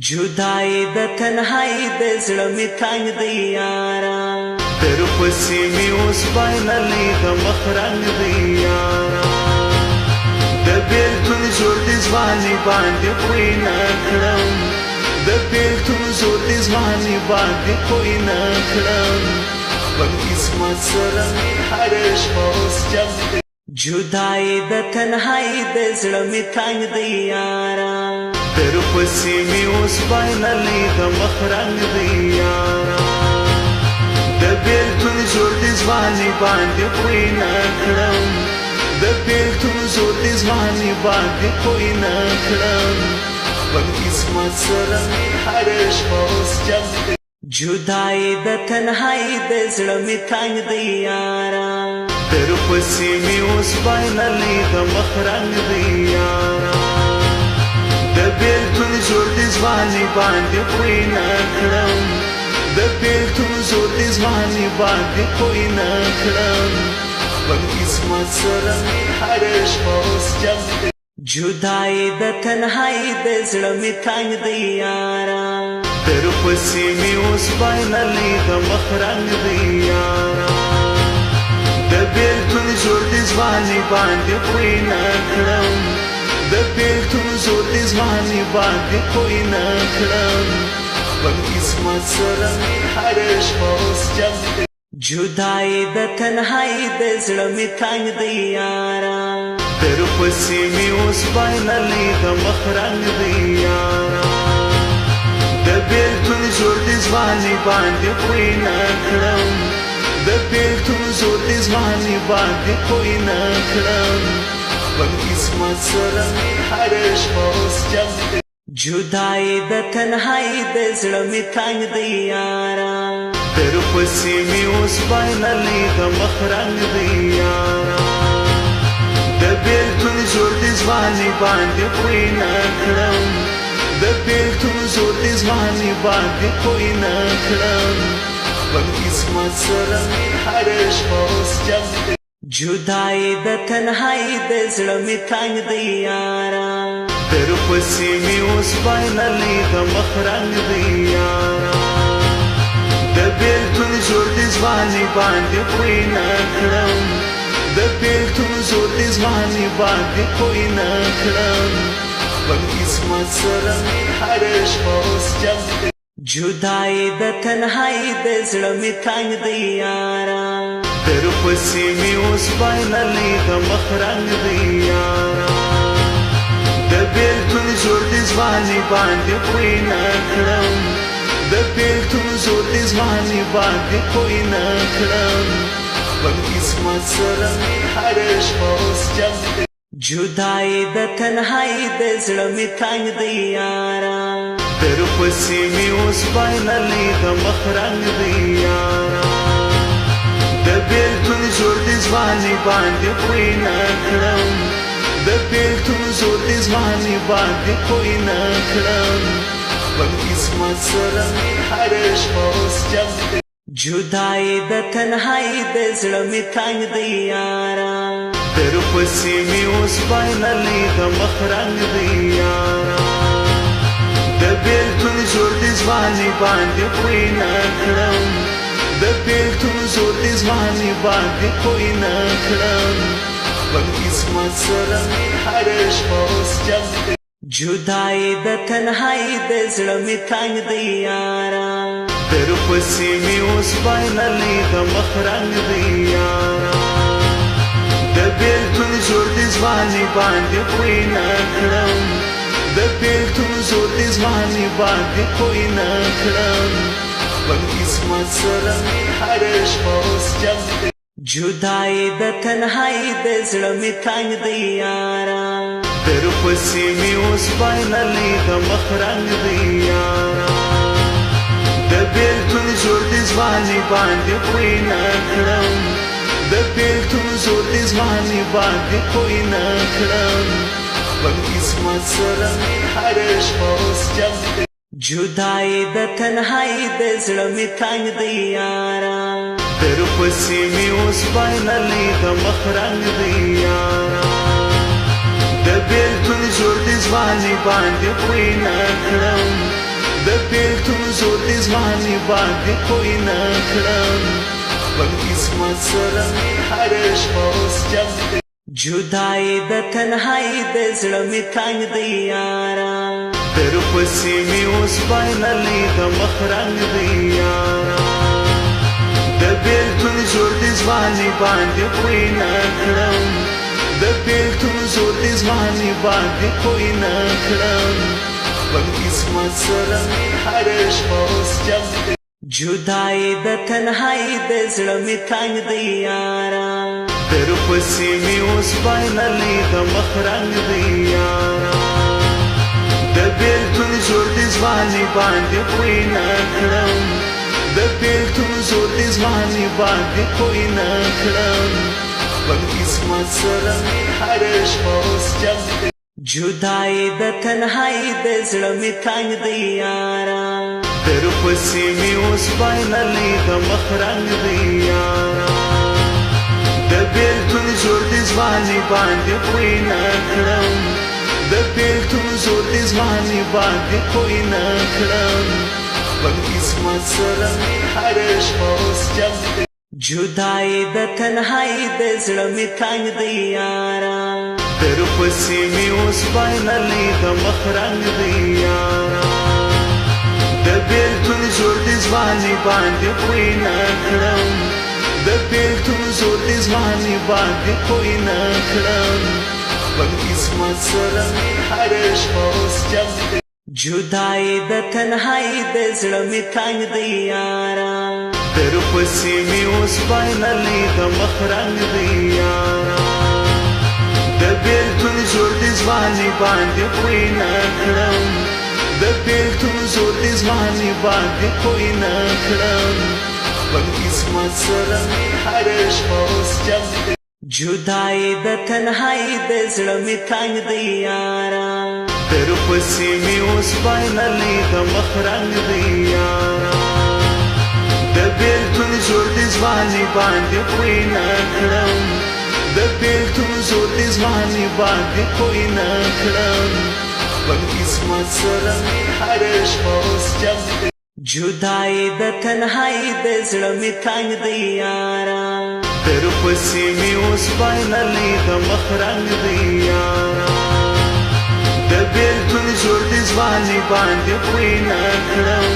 جدائی د تنهائی د زړه می تنگ دی یارا در پسې می اوس بایللی د مخ رنګ دی یارا د بیلتون زور د ځواني باندې کوی نه کړم د بیلتون زور د ځواني باندې کوی نه کړم خپل قسمت سره می هره شپه اوس جنګ دی جدائی د تنهائی د زړه می تنگ دی یارا در پسې می اوس بایللی د مخ رنګ دی یارا د بیلتون زور د ځواني باندې کوی نه کړم د بیلتون زور د ځواني باندې کوی نه کړم خپل قسمت سره می هره شپه اوس جنګ دی جدائی د تنهائی د زړه می تنگ دی یارا در پسې می اوس بایللی د مخ رنګ دی یارا د بیلتون زور د ځواني باندې کوی نه کړم د بیلتون زور د ځواني باندې کوی نه کړم خپل قسمت سره می هره شپه اوس جنګ دی جدائی د تنهائی د زړه می تنگ دی یارا در پسې می اوس بایللی د مخ رنګ دی یارا د بیلتون زور د ځواني باندې کوی نه کړم د بیلتون زور د ځواني باندې کوی نه کړم خپل قسمت سره می هره شپه اوس جنګ دی جدائی د تنهائی د زړه می تنگ دی یارا در پسې می اوس بایللی د مخ رنګ دی یارا د بیلتون زور د ځواني باندې کوی نه کړم د بیلتون زور د ځواني باندې کوی نه کړم خپل قسمت سره می هره شپه اوس جنګ دی جدائی د تنهائی د زړه می تنگ دی یارا در پسې می اوس بایللی د مخ رنګ دی یارا د بیلتون زور د ځواني باندې کوی نه کړم د بیلتون زور د ځواني باندې کوی نه کړم خپل قسمت سره می هره شپه اوس جنګ دی جدائی د تنهائی د زړه می تنگ دی یارا در پسې می اوس بایللی د مخ رنګ دی یارا د بیلتون زور د ځواني باندې کوی نه کړم د بیلتون زور د ځواني باندې کوی نه کړم خپل قسمت سره می هره شپه اوس جنګ دی جدائی د تنهائی د زړه می تنگ دی یارا در پسې می اوس بایللی د مخ رنګ دی یارا د بیلتون زور د ځواني باندې کوی نه کړم د بیلتون زور د ځواني باندې کوی نه کړم خپل قسمت سره می هره شپه اوس جنګ دی جدائی د تنهائی د زړه می تنگ دی یارا در پسې می اوس بایللی د مخ رنګ دی یارا د بیلتون زور د ځواني باندې کوی نه کړم د بیلتون زور د ځواني باندې کوی نه کړم خپل قسمت سره می هره شپه اوس جنګ دی جدائی د تنهائی د زړه می تنگ دی یارا در پسې می اوس بایللی د مخ رنګ دی یارا د بیلتون زور د ځواني باندې کوی نه کړم د بیلتون زور د ځواني باندې کوی نه کړم خپل قسمت سره می هره شپه اوس جنګ دی جدائی د تنهائی د زړه می تنگ دی یارا در پسې می اوس بایللی د مخ رنګ دی یارا د بیلتون زور د ځواني باندې کوی نه کړم د بیلتون زور د ځواني باندې کوی نه کړم خپل قسمت سره می هره شپه اوس جنګ دی جدائی د تنهائی د زړه می تنگ دی یارا در پسې می اوس بایللی د مخ رنګ دی یارا د بیلتون زور د ځواني باندې کوی نه کړم د بیلتون زور د ځواني باندې کوی نه کړم خپل قسمت سره می هره شپه اوس جنګ دی جدائی د تنهائی د زړه می تنگ دی یارا در پسې می اوس بایللی د مخ رنګ دی یارا د بیلتون زور د ځواني باندې کوی نه کړم زور دې زمانې باندې کوی نه کړم خپل قسمت سره مې هره شپه اوس جنګ دی جدای د تنهایی د زړه مې تنګ دی یارا درپسې مې اوس بایللی د مخ رنګ دی یارا د بېلتون زور دې زمانې باندې کوی نه کړم د بېلتون زور دې زمانې باندې کوی نه کړم خپل قسمت سره مې هره شپه اوس جنګ دی جدای د تنهایی د زړه مې تنګ دی یارا درپسې مې اوس بایللی د مخ رنګ دی یارا د بېلتون زور دې زمانې باندې کوی نه کړم د بېلتون زور دې زمانې باندې کوی نه کړم خپل قسمت سره مې هره شپه اوس جنګ دی جدای د تنهایی د زړه مې تنګ دی یارا درپسې مې اوس بایللی د مخ رنګ دی یارا د بېلتون زور دې زمانې باندې کوی نه کړم د بېلتون زور دې زمانې باندې کوی نه کړم خپل قسمت سره مې هره شپه اوس جنګ دی جدای د تنهایی د زړه مې تنګ دی یارا درپسې مې اوس بایللی د مخ رنګ دی یارا د بېلتون زور دې زمانې باندې کوی نه کړم د بېلتون زور دې زمانې باندې کوی نه کړم خپل قسمت سره مې هره شپه اوس جنګ دی جدای د تنهایی د زړه مې تنګ دی یارا درپسې مې اوس بایللی د مخ رنګ دی یارا د بېلتون زور دې زمانې باندې کوی نه کړم د بېلتون زور دې زمانې باندې کوی نه کړم خپل قسمت سره مې هره شپه اوس جنګ دی جدای د تنهایی د زړه مې تنګ دی یارا درپسې مې اوس بایللی د مخ رنګ دی یارا د بېلتون زور دې زمانې باندې کوی نه کړم د بېلتون زور دې زمانې باندې کوی نه کړم خپل قسمت سره مې هره شپه اوس جنګ دی جدای د تنهایی د زړه مې تنګ دی یارا درپسې مې اوس بایللی د مخ رنګ دی یارا د بېلتون زور دې زمانې باندې کوی نه کړم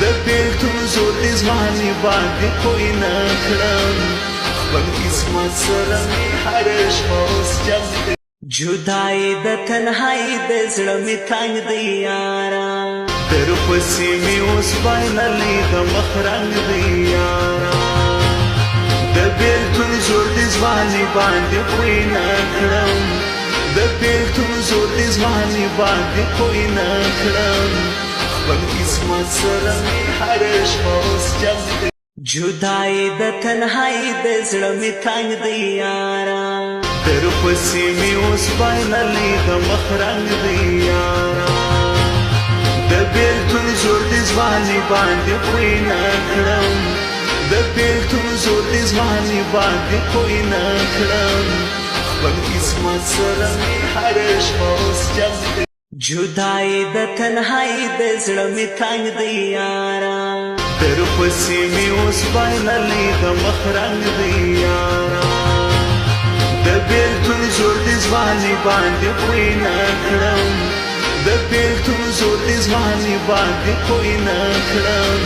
د بېلتون زور دې زمانې باندې کوی نه کړم خپل قسمت سره مې هره شپه اوس جنګ دی جدای د تنهایی د زړه مې تنګ دی یارا درپسې مې اوس بایللی د مخ رنګ دی یارا د بېلتون زور دې زمانې باندې کوی نه کړم د بېلتون زور دې زمانې باندې کوی نه کړم خپل قسمت سره مې هره شپه اوس جنګ دی جدای د تنهایی د زړه مې تنګ دی یارا درپسې مې اوس بایللی د مخ رنګ دی یارا د بېلتون زور دې زمانې باندې کوی نه کړم د بېلتون زور دې زمانې باندې کوی نه کړم خپل قسمت سره مې هره شپه اوس جنګ دی جدای د تنهایی د زړه مې تنګ دی یارا درپسې مې اوس بایللی د مخ رنګ دی یارا د بېلتون زور دې زمانې باندې کوی نه کړم د بېلتون زور دې زمانې باندې کوی نه کړم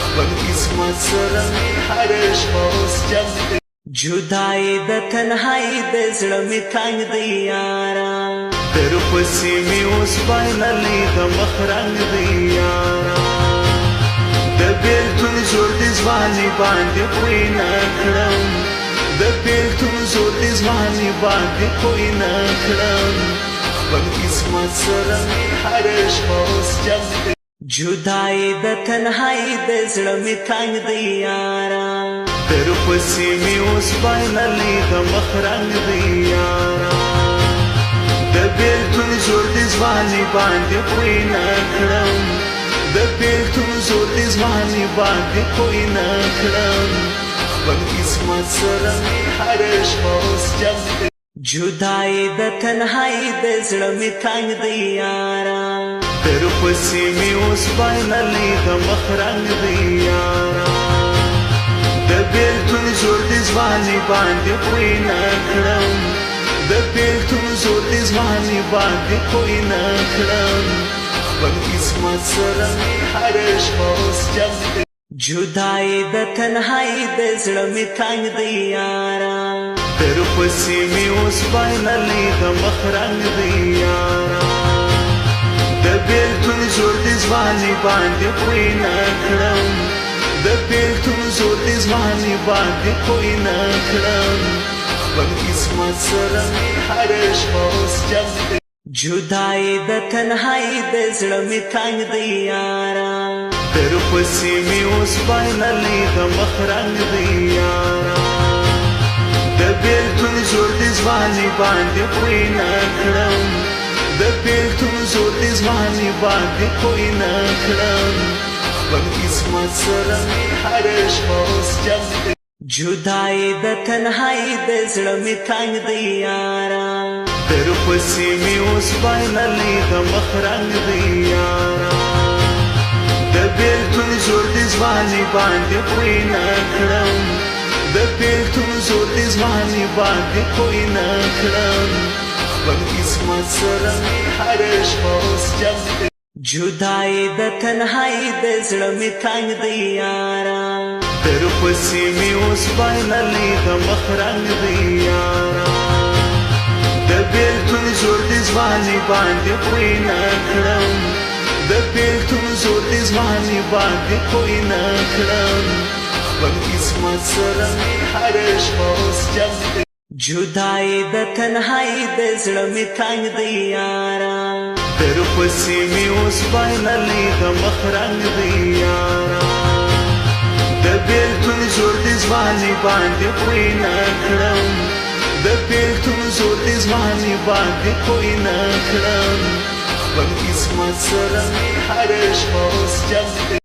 خپل قسمت سره مې هره شپه اوس جنګ دی جدای د تنهایی د زړه مې تنګ دی یارا درپسې مې اوس بایللی د مخ رنګ دی یارا د بېلتون زور دې زمانې باندې کوی نه کړم د بېلتون زور دې زمانې باندې کوی نه کړم خپل قسمت سره مې هره شپه اوس جنګ دی جدای د تنهایی د زړه مې تنګ دی یارا درپسې مې اوس بایللی د مخ رنګ دی یارا د بېلتون زور دې زمانې باندې کوی نه کړم د بېلتون زور دې زمانې باندې کوی نه کړم خپل قسمت سره مې هره شپه اوس جنګ دی جدای د تنهایی د زړه مې تنګ دی یارا در پسې مې اوس بایللی د مخ رنګ دی یاره د بېلتون زور د ځواني باندې پوی نه کړم د بېلتون زور د ځواني باندې پوی نه کړم خپل قسمت سره مې هره شپه اوس جنګ دی جدائی د تنهایی د زړه مې تنګ دی یاره در پسې مې اوس بایللی د مخ رنګ دی یاره د بېلتون زور د ځواني باندې پوی نه کړم د بېلتون زور د ځواني باندې پوی نه کړم خپل قسمت سره مې هره شپه اوس جنګ دی جدائی د تنهایی د زړه مې تنګ دی یاره در پسې مې اوس بایللی د مخ رنګ دی یاره د بېلتون زور د ځواني باندې پوی نه کړم د بېلتون زور د ځواني باندې پوی نه کړم خپل قسمت سره مې هره شپه اوس جنګ دی جدائی د تنهایی د زړه مې تنګ دی یاره در پسې مې اوس بایللی د مخ رنګ دی یاره د بېلتون زور د ځواني باندې پوی نه کړم د بېلتون زور د ځواني باندې پوی نه کړم خپل قسمت سره مې هره شپه اوس جنګ دی جدائی د تنهایی د زړه مې تنګ دی یاره در پسې مې اوس بایللی د مخ رنګ دی یاره د بېلتون زور د ځواني باندې پوی نه کړم د بېلتون زور د ځواني باندې پوی نه کړم خپل قسمت سره مې هره شپه اوس جنګ دی جدائی د تنهایی د زړه مې تنګ دی یاره در پسې مې اوس بایللی د مخ رنګ دی یاره د بېلتون زور د ځواني باندې پوی نه کړم د بېلتون زور د ځواني باندې پوی نه کړم خپل قسمت سره مې هره شپه اوس جنګ دی